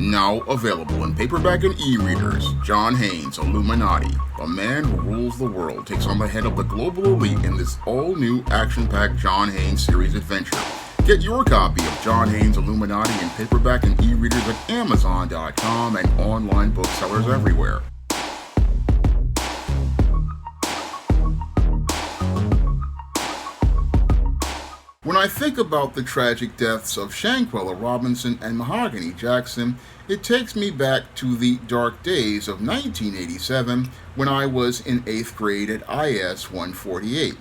Now available in paperback and e-readers, John Haynes' Illuminati, the man who rules the world, takes on the head of the global elite in this all-new action-packed John Haynes series adventure. Get your copy of John Haynes' Illuminati in paperback and e-readers at Amazon.com and online booksellers everywhere. When I think about the tragic deaths of Shanquella, Robinson, and Mahogany Jackson, it takes me back to the dark days of 1987 when I was in 8th grade at IS 148.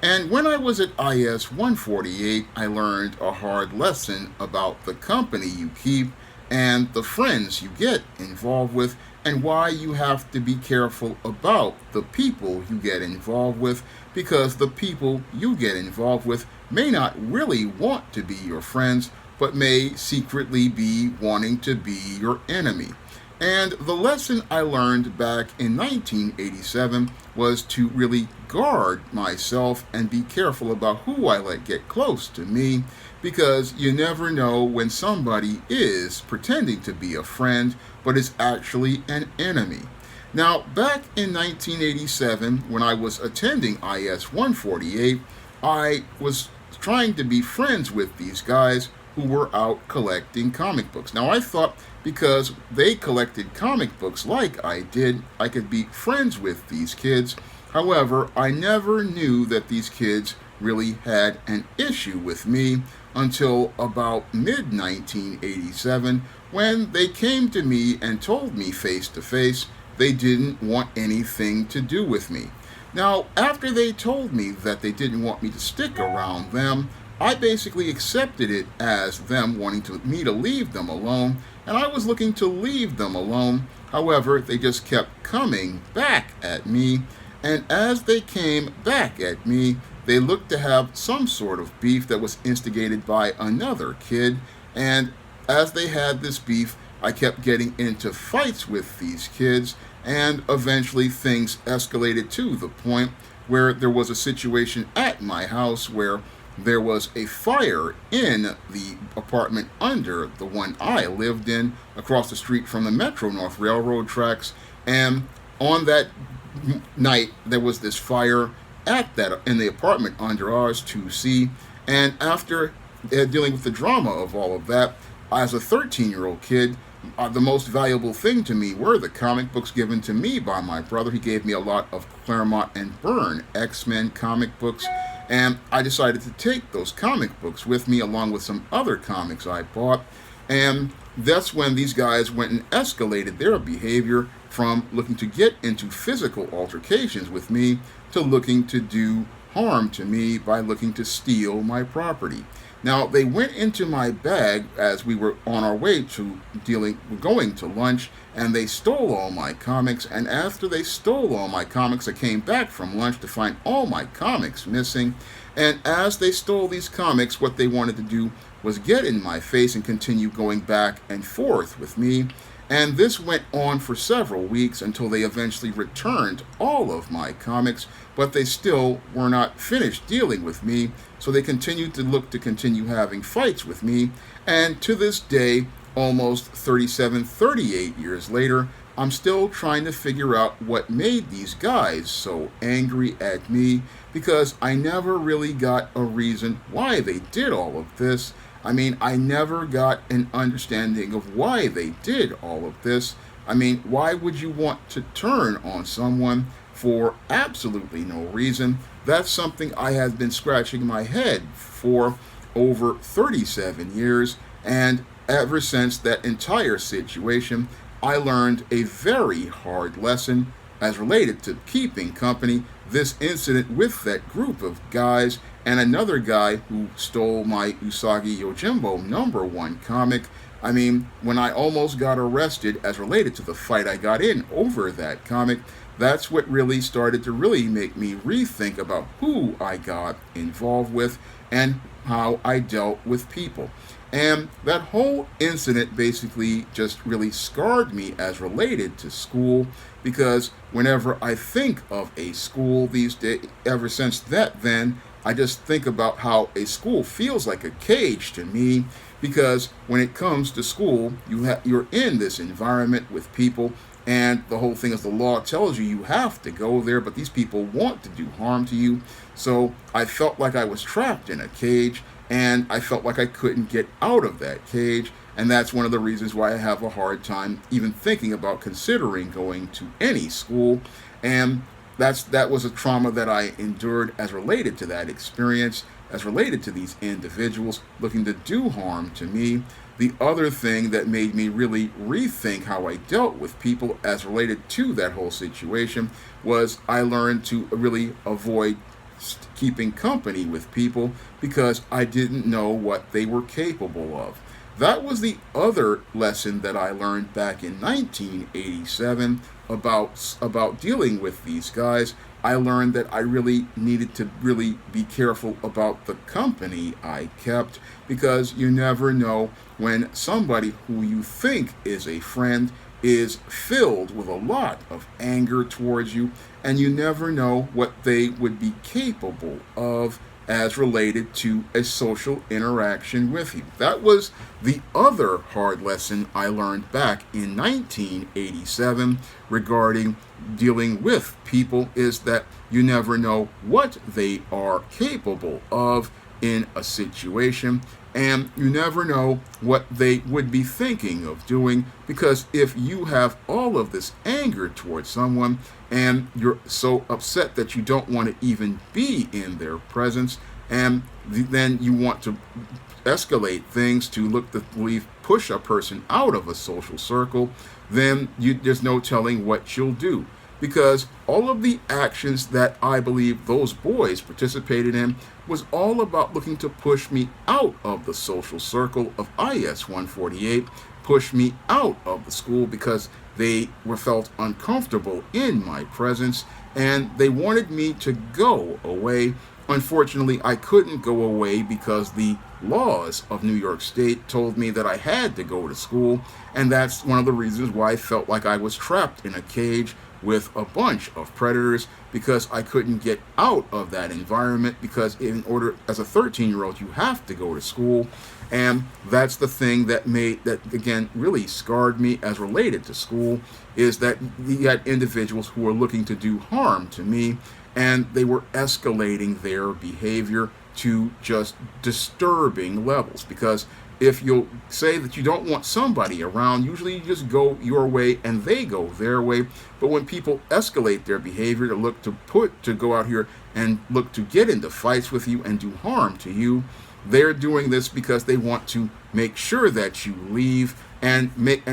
And when I was at IS 148, I learned a hard lesson about the company you keep and the friends you get involved with, and why you have to be careful about the people you get involved with, because the people you get involved with may not really want to be your friends, but may secretly be wanting to be your enemy. And the lesson I learned back in 1987 was to really guard myself and be careful about who I let get close to me, because you never know when somebody is pretending to be a friend but is actually an enemy. Now, back in 1987, when I was attending IS 148, I was trying to be friends with these guys who were out collecting comic books. Now, I thought because they collected comic books like I did, I could be friends with these kids. However, I never knew that these kids really had an issue with me until about mid-1987, when they came to me and told me face to face they didn't want anything to do with me. Now, after they told me that they didn't want me to stick around them, I basically accepted it as them wanting me to leave them alone, and I was looking to leave them alone. However, they just kept coming back at me, and as they came back at me, they looked to have some sort of beef that was instigated by another kid, and as they had this beef, I kept getting into fights with these kids, and eventually things escalated to the point where there was a situation at my house where there was a fire in the apartment under the one I lived in, across the street from the Metro-North Railroad tracks, and on that night there was this fire in the apartment under ours, 2C, and after dealing with the drama of all of that, as a 13-year-old kid, the most valuable thing to me were the comic books given to me by my brother. He gave me a lot of Claremont and Byrne X-Men comic books, and I decided to take those comic books with me along with some other comics I bought, and that's when these guys went and escalated their behavior from looking to get into physical altercations with me to looking to do harm to me by looking to steal my property. Now, they went into my bag as we were on our way to going to lunch, and they stole all my comics, and after they stole all my comics, I came back from lunch to find all my comics missing, and as they stole these comics, what they wanted to do was get in my face and continue going back and forth with me, and this went on for several weeks until they eventually returned all of my comics, but they still were not finished dealing with me, so they continued to continue having fights with me, and to this day, almost 38 years later, I'm still trying to figure out what made these guys so angry at me, because I never really got a reason why they did all of this. I mean, I never got an understanding of why they did all of this. I mean, why would you want to turn on someone for absolutely no reason? That's something I have been scratching my head for over 37 years, and ever since that entire situation, I learned a very hard lesson as related to keeping company. This incident with that group of guys and another guy who stole my Usagi Yojimbo #1 comic. I mean, when I almost got arrested as related to the fight I got in over that comic, that's what really started to really make me rethink about who I got involved with and how I dealt with people. And that whole incident basically just really scarred me as related to school, because whenever I think of a school these days, ever since then, I just think about how a school feels like a cage to me, because when it comes to school, you're in this environment with people, and the whole thing is the law tells you have to go there, but these people want to do harm to you. So I felt like I was trapped in a cage, and I felt like I couldn't get out of that cage. And that's one of the reasons why I have a hard time even thinking about considering going to any school. And that was a trauma that I endured as related to that experience, as related to these individuals looking to do harm to me. The other thing that made me really rethink how I dealt with people as related to that whole situation was I learned to really avoid keeping company with people because I didn't know what they were capable of. That was the other lesson that I learned back in 1987 about dealing with these guys. I learned that I really needed to really be careful about the company I kept, because you never know when somebody who you think is a friend is filled with a lot of anger towards you, and you never know what they would be capable of as related to a social interaction with you. That was the other hard lesson I learned back in 1987 regarding dealing with people, is that you never know what they are capable of in a situation, and you never know what they would be thinking of doing, because if you have all of this anger towards someone and you're so upset that you don't want to even be in their presence, and then you want to escalate things to look to push a person out of a social circle, then there's no telling what you'll do. Because all of the actions that I believe those boys participated in was all about looking to push me out of the social circle of IS 148, push me out of the school because they were felt uncomfortable in my presence, and they wanted me to go away. Unfortunately, I couldn't go away because the laws of New York State told me that I had to go to school, and that's one of the reasons why I felt like I was trapped in a cage with a bunch of predators, because I couldn't get out of that environment, because in order, as a 13-year-old, you have to go to school. And that's the thing that again, really scarred me as related to school, is that you had individuals who were looking to do harm to me, and they were escalating their behavior to just disturbing levels. Because if you'll say that you don't want somebody around, usually you just go your way and they go their way. But when people escalate their behavior to look to go out here and look to get into fights with you and do harm to you, they're doing this because they want to make sure that you leave and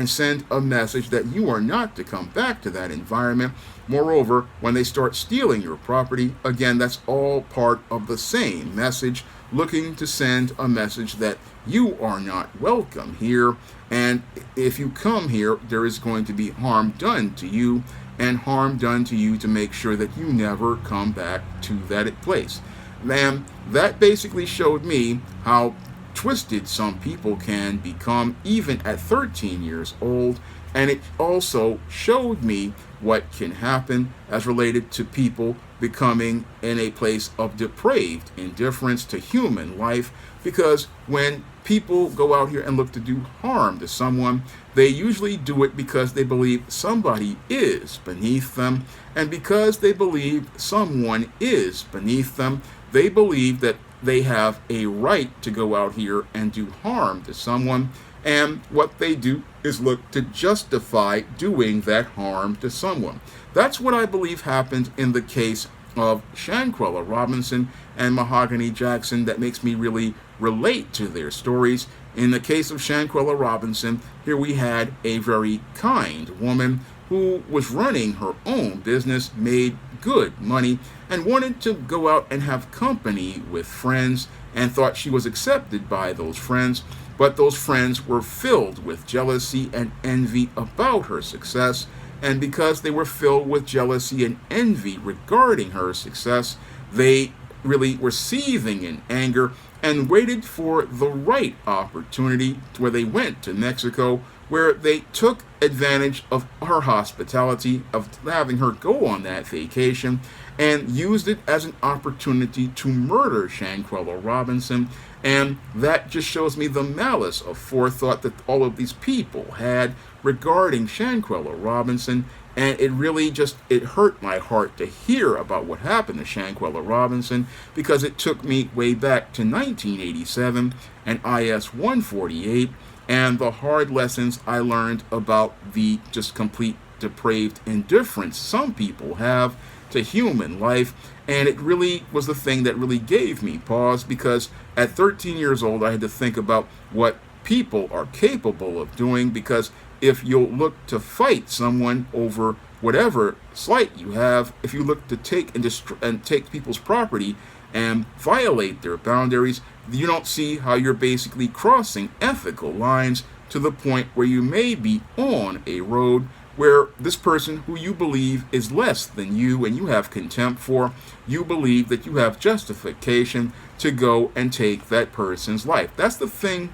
send a message that you are not to come back to that environment. Moreover, when they start stealing your property, again, that's all part of the same message, looking to send a message that you are not welcome here, and if you come here, there is going to be harm done to you, and harm done to you to make sure that you never come back to that place. And that basically showed me how twisted some people can become even at 13 years old, and it also showed me what can happen as related to people becoming in a place of depraved indifference to human life, because when people go out here and look to do harm to someone, they usually do it because they believe somebody is beneath them, and because they believe someone is beneath them, they believe that they have a right to go out here and do harm to someone, and what they do is look to justify doing that harm to someone. That's what I believe happened in the case of Shanquella Robinson and Mahogany Jackson that makes me really relate to their stories. In the case of Shanquella Robinson, here we had a very kind woman who was running her own business, made good money, and wanted to go out and have company with friends, and thought she was accepted by those friends. But those friends were filled with jealousy and envy about her success, and because they were filled with jealousy and envy regarding her success, they really were seething in anger and waited for the right opportunity, where they went to Mexico, where they took advantage of her hospitality, of having her go on that vacation, and used it as an opportunity to murder Shanquella Robinson. And that just shows me the malice of forethought that all of these people had regarding Shanquella Robinson. And it really just, it hurt my heart to hear about what happened to Shanquella Robinson, because it took me way back to 1987 and IS 148 and the hard lessons I learned about the just complete depraved indifference some people have to human life. And it really was the thing that really gave me pause, because at 13 years old I had to think about what people are capable of doing. Because if you'll look to fight someone over whatever slight you have, if you look to take and take people's property and violate their boundaries, you don't see how you're basically crossing ethical lines to the point where you may be on a road where this person who you believe is less than you and you have contempt for, you believe that you have justification to go and take that person's life. That's the thing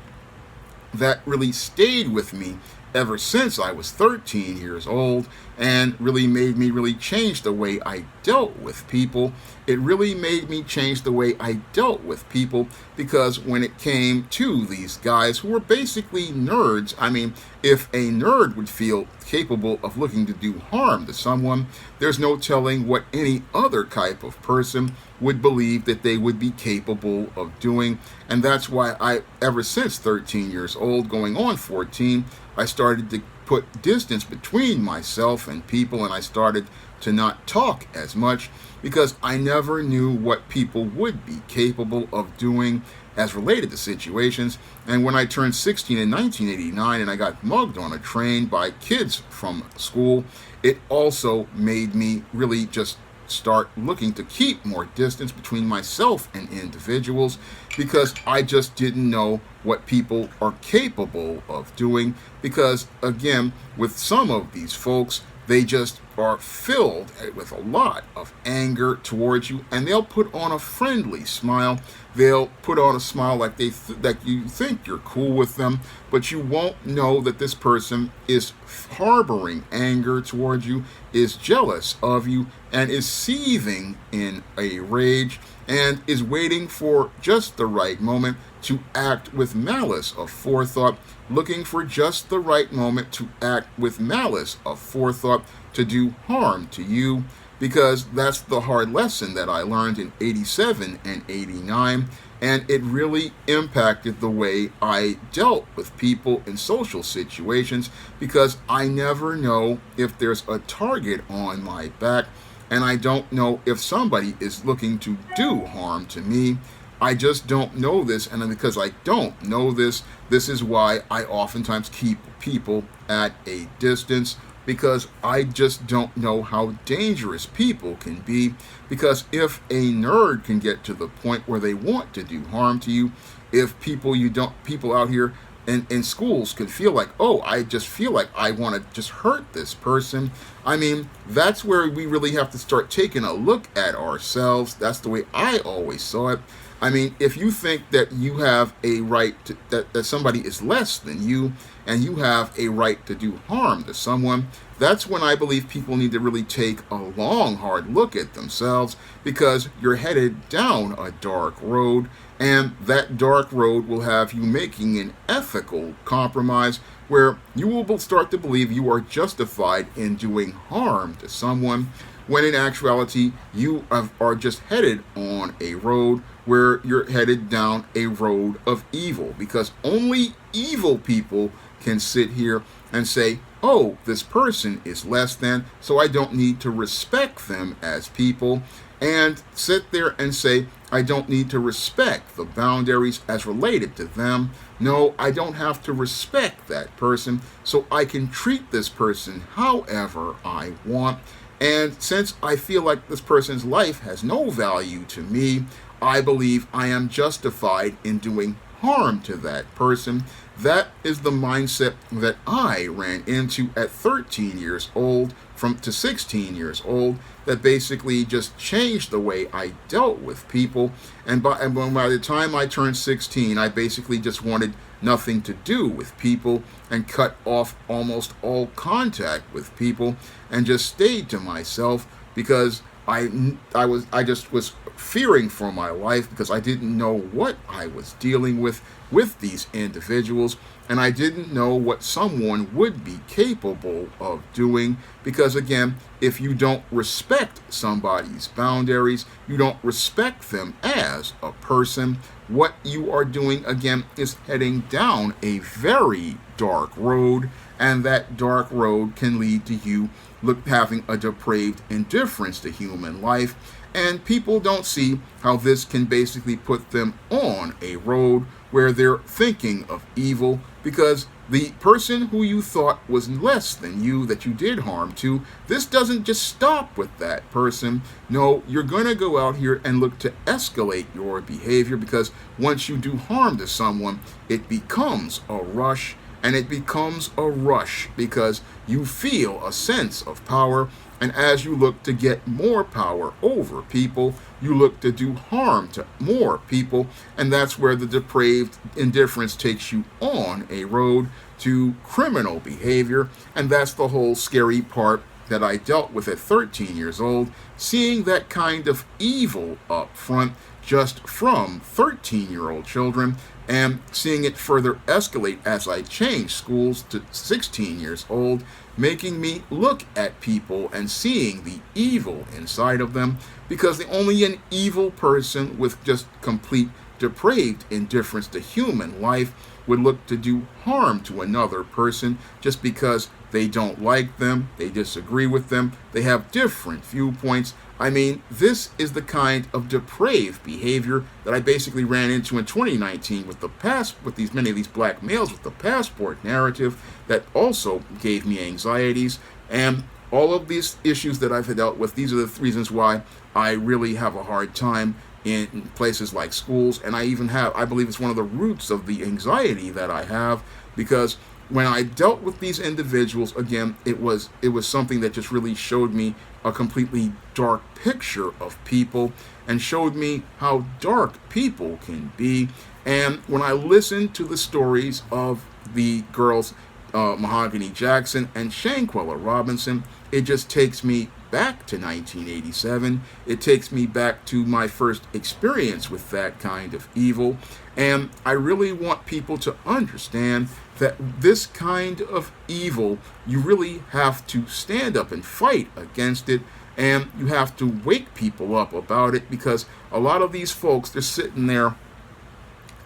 that really stayed with me ever since I was 13 years old, and really made me really change the way I dealt with people. It really made me change the way I dealt with people, because when it came to these guys who were basically nerds, I mean, if a nerd would feel capable of looking to do harm to someone, there's no telling what any other type of person would believe that they would be capable of doing. And that's why I, ever since 13 years old, going on 14, I started to put distance between myself and people, and I started to not talk as much, because I never knew what people would be capable of doing as related to situations. And when I turned 16 in 1989 and I got mugged on a train by kids from school, it also made me really just start looking to keep more distance between myself and individuals, because I just didn't know what people are capable of doing. Because again, with some of these folks, they just are filled with a lot of anger towards you, and they'll put on a friendly smile. They'll put on a smile like that you think you're cool with them, but you won't know that this person is harboring anger towards you, is jealous of you, and is seething in a rage, and is waiting for just the right moment to act with malice of forethought, looking for just the right moment to act with malice of forethought to do harm to you. Because that's the hard lesson that I learned in 87 and 89, and it really impacted the way I dealt with people in social situations, because I never know if there's a target on my back, and I don't know if somebody is looking to do harm to me. I just don't know this, and because I don't know this, this is why I oftentimes keep people at a distance, because I just don't know how dangerous people can be. Because if a nerd can get to the point where they want to do harm to you, if people out here in schools could feel like, oh, I just feel like I want to just hurt this person. I mean, that's where we really have to start taking a look at ourselves. That's the way I always saw it. I mean, if you think that you have a right to, that somebody is less than you, and you have a right to do harm to someone, that's when I believe people need to really take a long, hard look at themselves, because you're headed down a dark road, and that dark road will have you making an ethical compromise where you will start to believe you are justified in doing harm to someone, when in actuality you are just headed on a road where you're headed down a road of evil. Because only evil people can sit here and say, oh, this person is less than, so I don't need to respect them as people, and sit there and say, I don't need to respect the boundaries as related to them. No, I don't have to respect that person, so I can treat this person however I want. And since I feel like this person's life has no value to me, I believe I am justified in doing harm to that person. That is the mindset that I ran into at 13 years old to 16 years old, that basically just changed the way I dealt with people. And by the time I turned 16, I basically just wanted nothing to do with people and cut off almost all contact with people and just stayed to myself because I just was fearing for my life because I didn't know what I was dealing with these individuals, and I didn't know what someone would be capable of doing because, again, if you don't respect somebody's boundaries, you don't respect them as a person, what you are doing, again, is heading down a very dark road, and that dark road can lead to you having a depraved indifference to human life. And people don't see how this can basically put them on a road where they're thinking of evil because the person who you thought was less than you that you did harm to, this doesn't just stop with that person. No, you're going to go out here and look to escalate your behavior because once you do harm to someone, it becomes a rush. And it becomes a rush because you feel a sense of power. And as you look to get more power over people, you look to do harm to more people. And that's where the depraved indifference takes you on a road to criminal behavior. And that's the whole scary part that I dealt with at 13 years old, seeing that kind of evil up front just from 13-year-old children, and seeing it further escalate as I changed schools to 16 years old, making me look at people and seeing the evil inside of them, because only an evil person with just complete depraved indifference to human life would look to do harm to another person just because they don't like them, they disagree with them, they have different viewpoints. I mean, this is the kind of depraved behavior that I basically ran into in 2019 with many of these black males with the passport narrative that also gave me anxieties. And all of these issues that I've dealt with, these are the reasons why I really have a hard time in places like schools. And I believe it's one of the roots of the anxiety that I have, because when I dealt with these individuals, again, it was something that just really showed me a completely dark picture of people and showed me how dark people can be. And when I listened to the stories of the girls, Mahogany Jackson and Shanquella Robinson, it just takes me back to 1987. It takes me back to my first experience with that kind of evil. And I really want people to understand that this kind of evil, you really have to stand up and fight against it. And you have to wake people up about it, because a lot of these folks, they're sitting there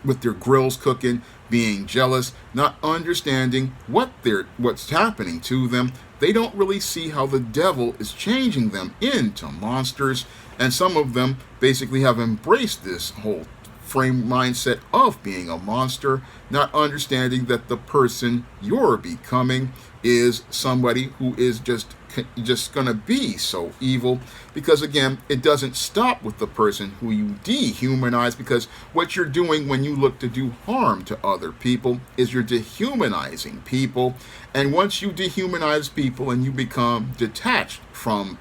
with their grills cooking, being jealous, not understanding what's happening to them. They don't really see how the devil is changing them into monsters, and some of them basically have embraced this whole frame mindset of being a monster, not understanding that the person you're becoming is somebody who is just going to be so evil. Because again, it doesn't stop with the person who you dehumanize, because what you're doing when you look to do harm to other people is you're dehumanizing people. And once you dehumanize people and you become detached from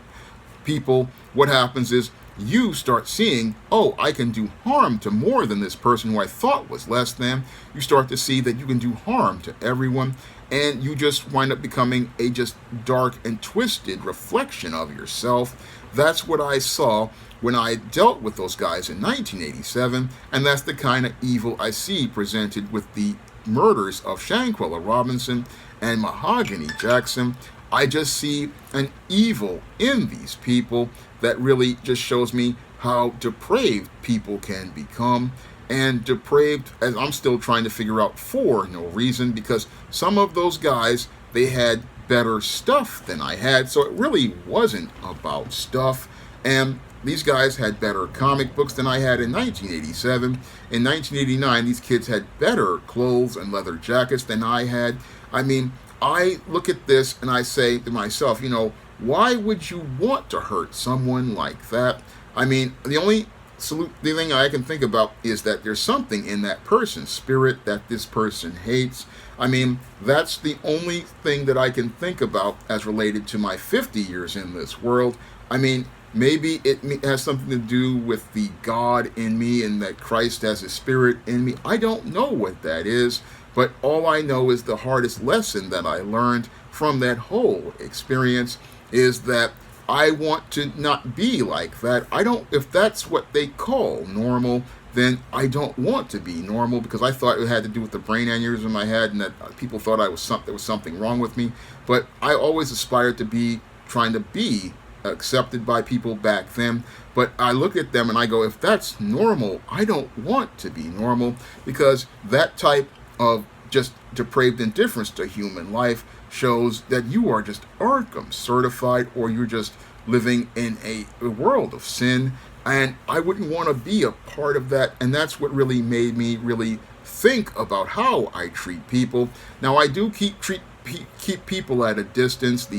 people, what happens is you start seeing, oh, I can do harm to more than this person who I thought was less than. You start to see that you can do harm to everyone, and you just wind up becoming a just dark and twisted reflection of yourself. That's what I saw when I dealt with those guys in 1987, and that's the kind of evil I see presented with the murders of Shanquella Robinson and Mahogany Jackson. I just see an evil in these people that really just shows me how depraved people can become. And depraved, as I'm still trying to figure out for no reason, because some of those guys, they had better stuff than I had, so it really wasn't about stuff. And these guys had better comic books than I had in 1987. In 1989, these kids had better clothes and leather jackets than I had. I mean, I look at this and I say to myself, why would you want to hurt someone like that? I mean, the thing I can think about is that there's something in that person's spirit that this person hates. I mean, that's the only thing that I can think about as related to my 50 years in this world. I mean, maybe it has something to do with the God in me and that Christ has a spirit in me. I don't know what that is, But all I know is the hardest lesson that I learned from that whole experience is that I want to not be like that. I don't, if that's what they call normal, then I don't want to be normal, because I thought it had to do with the brain aneurysm I had and that people thought there was something wrong with me. But I always aspired to be, trying to be accepted by people back then. But I look at them and I go, if that's normal, I don't want to be normal, because that type of just depraved indifference to human life shows that you are just Arkham certified, or you're just living in a world of sin. And I wouldn't want to be a part of that. And that's what really made me really think about how I treat people. Now, I do keep people at a distance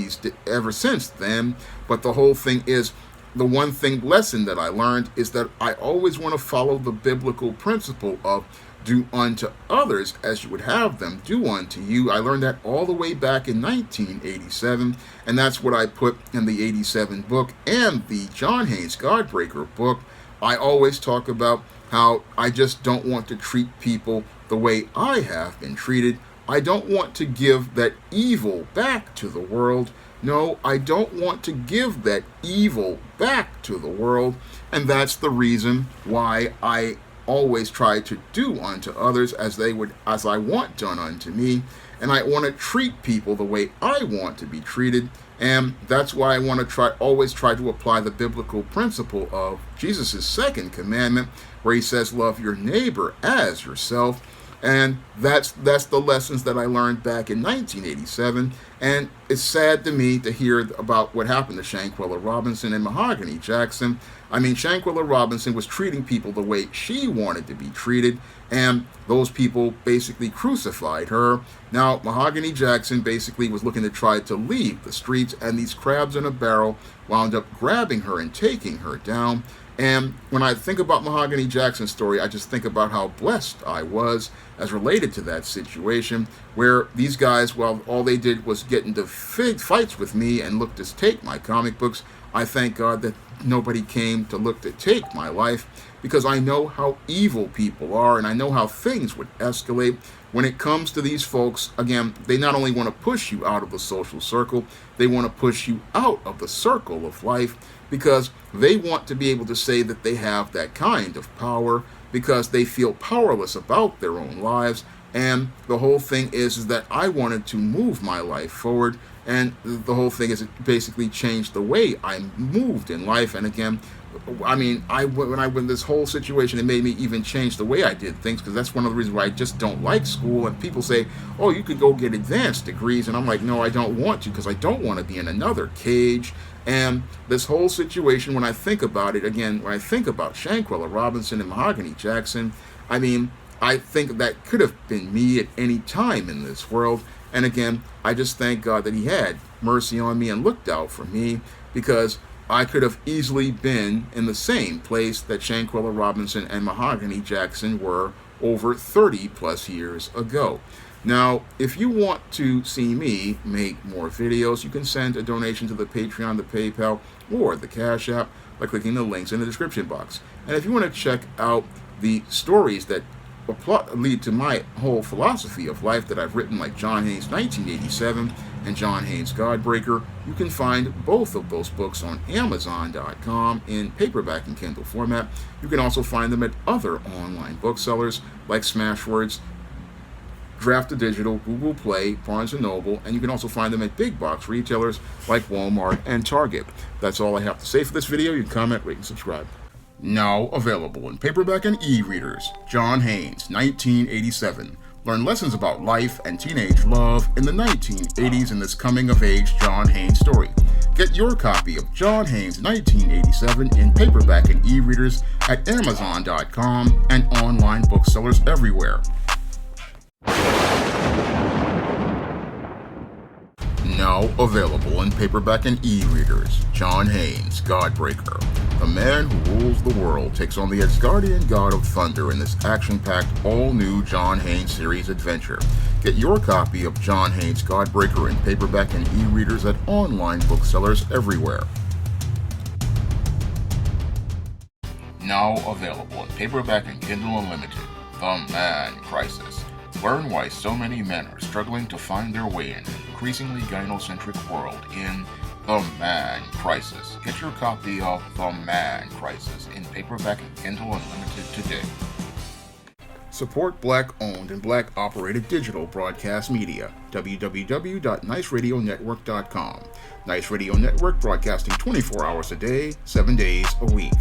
ever since then. But the whole thing is, the one thing lesson that I learned is that I always want to follow the biblical principle of do unto others as you would have them do unto you. I learned that all the way back in 1987, and that's what I put in the 87 book and the John Haynes Godbreaker book. I always talk about how I just don't want to treat people the way I have been treated. I don't want to give that evil back to the world. No, I don't want to give that evil back to the world. And that's the reason why I always try to do unto others as I want done unto me. And I want to treat people the way I want to be treated. And that's why I want to always try to apply the biblical principle of Jesus' second commandment, where he says, love your neighbor as yourself. And that's the lessons that I learned back in 1987. And it's sad to me to hear about what happened to Shanquella Robinson and Mahogany Jackson. I mean, Shanquella Robinson was treating people the way she wanted to be treated, and those people basically crucified her. Now, Mahogany Jackson basically was looking to try to leave the streets, and these crabs in a barrel wound up grabbing her and taking her down. And when I think about Mahogany Jackson's story, I just think about how blessed I was as related to that situation, where these guys, while all they did was get into fights with me and look to take my comic books, I thank God that nobody came to look to take my life, because I know how evil people are, and I know how things would escalate. When it comes to these folks, again, they not only want to push you out of the social circle, they want to push you out of the circle of life, because they want to be able to say that they have that kind of power, because they feel powerless about their own lives. And the whole thing is that I wanted to move my life forward, and the whole thing is it basically changed the way I moved in life. And again, I mean, when this whole situation, it made me even change the way I did things, because that's one of the reasons why I just don't like school. And people say, oh, you could go get advanced degrees, and I'm like, no, I don't want to, because I don't want to be in another cage. And this whole situation, when I think about it, again, when I think about Shanquella Robinson and Mahogany Jackson, I mean, I think that could have been me at any time in this world. And again, I just thank God that he had mercy on me and looked out for me, because I could have easily been in the same place that Shanquella Robinson and Mahogany Jackson were over 30 plus years ago. Now, if you want to see me make more videos, you can send a donation to the Patreon, the PayPal, or the Cash App by clicking the links in the description box. And if you want to check out the stories that lead to my whole philosophy of life that I've written, like John Haynes 1987 and John Haynes Godbreaker, you can find both of those books on Amazon.com in paperback and Kindle format. You can also find them at other online booksellers like Smashwords, Draft-A-Digital, Google Play, Barnes & Noble, and you can also find them at big box retailers like Walmart and Target. That's all I have to say for this video. You can comment, rate, and subscribe. Now available in paperback and e-readers, John Haynes, 1987. Learn lessons about life and teenage love in the 1980s in this coming-of-age John Haynes story. Get your copy of John Haynes, 1987 in paperback and e-readers at Amazon.com and online booksellers everywhere. Now available in paperback and e-readers, John Haynes, Godbreaker. The man who rules the world takes on the Asgardian god of thunder in this action-packed, all-new John Haynes series adventure. Get your copy of John Haynes, Godbreaker in paperback and e-readers at online booksellers everywhere. Now available in paperback and Kindle Unlimited, The Man Crisis. Learn why so many men are struggling to find their way in an increasingly gynocentric world in The Man Crisis. Get your copy of The Man Crisis in paperback and Kindle Unlimited today. Support Black-owned and Black-operated digital broadcast media. www.niceradionetwork.com. Nice Radio Network, broadcasting 24 hours a day, 7 days a week.